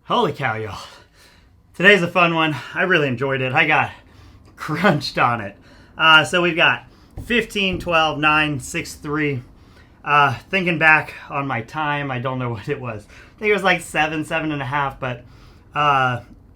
Holy cow, y'all. Today's a fun one. I really enjoyed it. I got crunched on it. So we've got 15, 12, 9, 6, 3. Thinking back on my time, I don't know what it was. I think it was like 7.5, but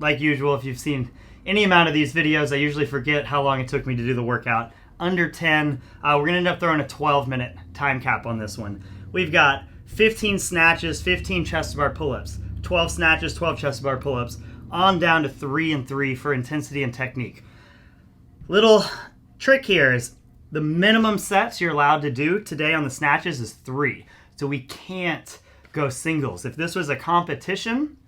like usual, if you've seen any amount of these videos, I usually forget how long it took me to do the workout. Under 10. We're going to end up throwing a 12-minute time cap on this one. We've got 15 snatches, 15 chest bar pull-ups, 12 snatches, 12 chest bar pull-ups, on down to 3 and 3 for intensity and technique. Little trick here is the minimum sets you're allowed to do today on the snatches is 3. So we can't go singles. If this was a competition,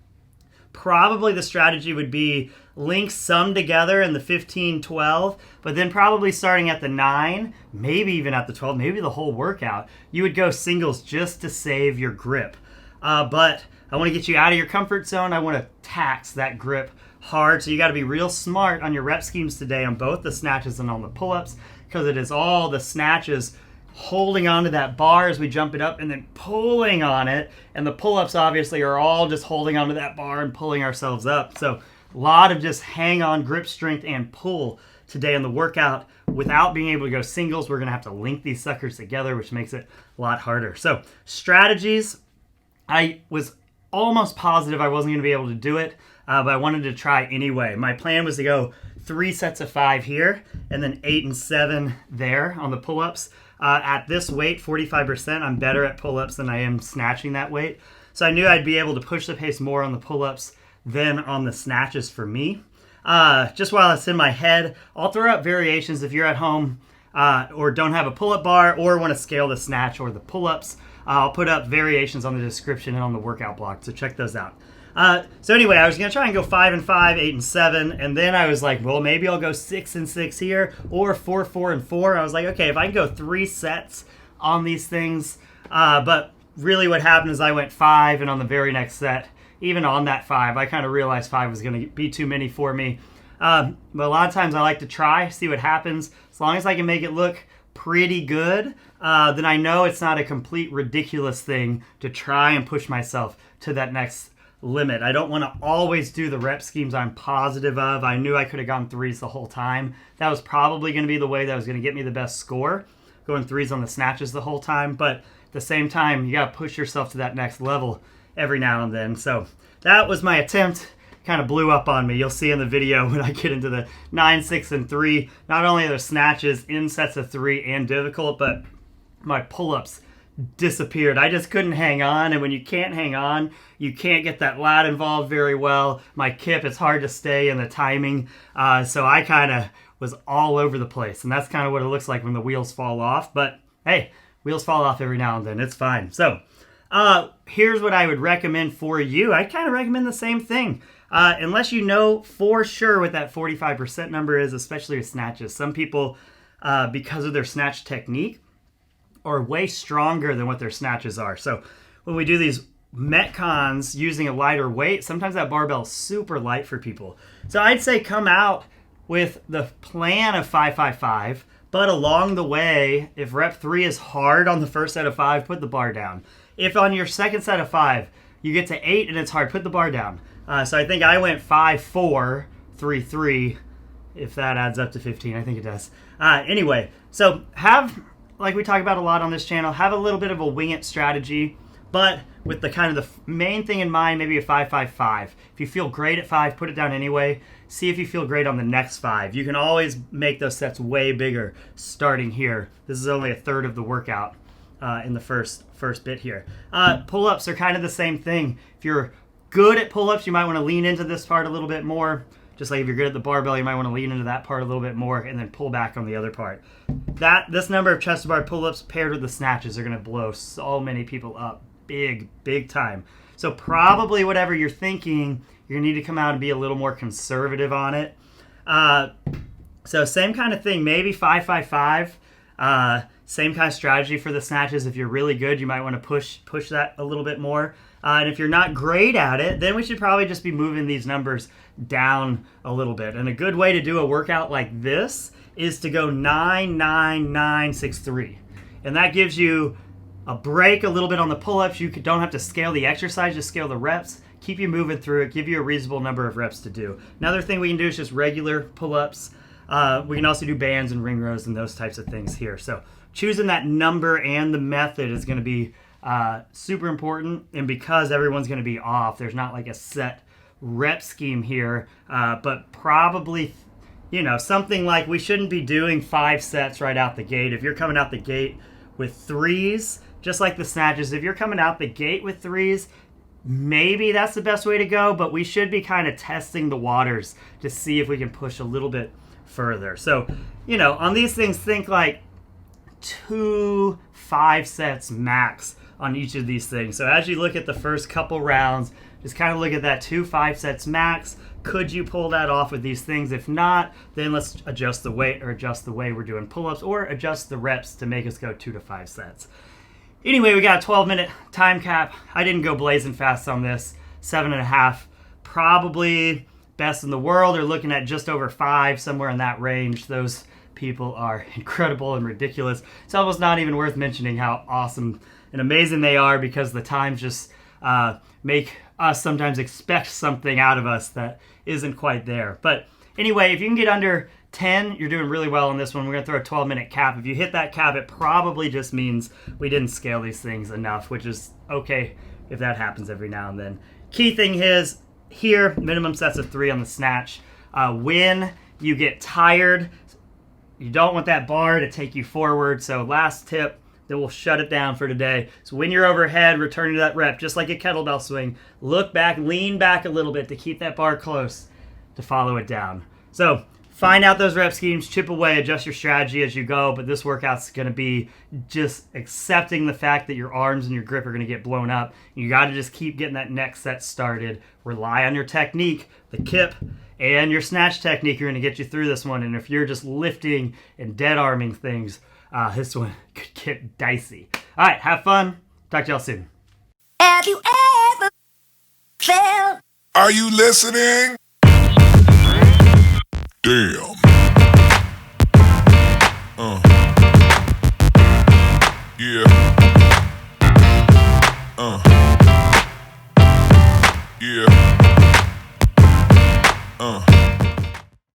probably the strategy would be link some together in the 15, 12, but then probably starting at the 9, maybe even at the 12, maybe the whole workout, you would go singles just to save your grip. But I want to get you out of your comfort zone. I want to tax that grip hard. So you got to be real smart on your rep schemes today on both the snatches and on the pull-ups, because it is all the snatches holding onto that bar as we jump it up and then pulling on it. And the pull-ups obviously are all just holding onto that bar and pulling ourselves up. So a lot of just hang on grip strength and pull today in the workout. Without being able to go singles, we're going to have to link these suckers together, which makes it a lot harder. So strategies, I was almost positive I wasn't going to be able to do it, but I wanted to try anyway. My plan was to go 3 sets of 5 here and then 8 and 7 there on the pull-ups. At this weight, 45%, I'm better at pull-ups than I am snatching that weight. So I knew I'd be able to push the pace more on the pull-ups than on the snatches for me. Just while it's in my head, I'll throw up variations if you're at home or don't have a pull-up bar or want to scale the snatch or the pull-ups. I'll put up variations on the description and on the workout blog, so check those out. So anyway, I was going to try and go 5 and 5, 8 and 7, and then I was like, well, maybe I'll go 6 and 6 here, or 4, 4 and 4. I was like, okay, if I can go 3 sets on these things, but really what happened is I went 5, and on the very next set, even on that 5, I kind of realized 5 was going to be too many for me. But a lot of times I like to try, see what happens. As long as I can make it look pretty good, then I know it's not a complete ridiculous thing to try and push myself to that next limit. I don't want to always do the rep schemes I'm positive of. I knew I could have gone 3s the whole time. That was probably going to be the way that was going to get me the best score, going 3s on the snatches the whole time. But at the same time, you got to push yourself to that next level every now and then. So that was my attempt. Kind of blew up on me. You'll see in the video when I get into the 9, 6, and 3. Not only are the snatches in sets of 3 and difficult, but my pull-ups disappeared. I just couldn't hang on, and when you can't hang on, you can't get that lat involved very well. My kip, it's hard to stay in the timing, so I kind of was all over the place, and that's kind of what it looks like when the wheels fall off. But hey, wheels fall off every now and then. It's fine. So here's what I would recommend for you. I kind of recommend the same thing. Unless you know for sure what that 45% number is, especially with snatches. Some people, because of their snatch technique, are way stronger than what their snatches are. So when we do these Metcons using a lighter weight, sometimes that barbell is super light for people. So I'd say come out with the plan of 5, 5, 5, but along the way, if rep 3 is hard on the first set of 5, put the bar down. If on your second set of 5, you get to 8 and it's hard, put the bar down. So I think I went 5, 4, 3, 3, if that adds up to 15. I think it does. Anyway, so have, like we talk about a lot on this channel, have a little bit of a wing it strategy, but with the kind of the main thing in mind, maybe a 5, 5, 5. If you feel great at 5, put it down anyway. See if you feel great on the next 5. You can always make those sets way bigger starting here. This is only a third of the workout in the first bit here. Pull-ups are kind of the same thing. If you're good at pull-ups, you might want to lean into this part a little bit more. Just like if you're good at the barbell, you might want to lean into that part a little bit more and then pull back on the other part. This number of chest bar pull-ups paired with the snatches are going to blow so many people up big time. So probably whatever you're thinking, you're going to need to come out and be a little more conservative on it. So same kind of thing, maybe 5, 5, 5. Same kind of strategy for the snatches. If you're really good, you might want to push that a little bit more. And if you're not great at it, then we should probably just be moving these numbers down a little bit. And a good way to do a workout like this is to go 9, 9, 9, 6, 3. And that gives you a break a little bit on the pull-ups. You don't have to scale the exercise, just scale the reps. keep you moving through it, give you a reasonable number of reps to do. Another thing we can do is just regular pull-ups. We can also do bands and ring rows and those types of things here. So choosing that number and the method is going to be super important. And because everyone's going to be off, there's not like a set rep scheme here, but probably, you know, something like we shouldn't be doing 5 sets right out the gate. If you're coming out the gate with 3s, just like the snatches, if you're coming out the gate with 3s, maybe that's the best way to go, but we should be kind of testing the waters to see if we can push a little bit further. So, you know, on these things, think like 2 5 sets max on each of these things. So as you look at the first couple rounds, just kind of look at that 2 5 sets max. Could you pull that off with these things? If not, then let's adjust the weight or adjust the way we're doing pull-ups or adjust the reps to make us go 2 to 5 sets. Anyway, we got a 12-minute time cap. I didn't go blazing fast on this. 7.5, probably best in the world, or looking at just over 5, somewhere in that range. Those people are incredible and ridiculous. It's almost not even worth mentioning how awesome and amazing they are, because the times just make us sometimes expect something out of us that isn't quite there. But anyway, if you can get under 10, you're doing really well on this one. We're going to throw a 12-minute cap. If you hit that cap, it probably just means we didn't scale these things enough, which is okay if that happens every now and then. Key thing is here, minimum sets of 3 on the snatch. When you get tired, you don't want that bar to take you forward. So last tip, that will shut it down for today. So when you're overhead, returning to that rep, just like a kettlebell swing, look back, lean back a little bit to keep that bar close to follow it down. So find out those rep schemes, chip away, adjust your strategy as you go, but this workout's gonna be just accepting the fact that your arms and your grip are gonna get blown up. You gotta just keep getting that next set started. Rely on your technique, the kip, and your snatch technique are gonna get you through this one. And if you're just lifting and dead arming things, this one could get dicey. All right, have fun. Talk to y'all soon. Have you ever felt? Are you listening? Damn. Yeah. Yeah.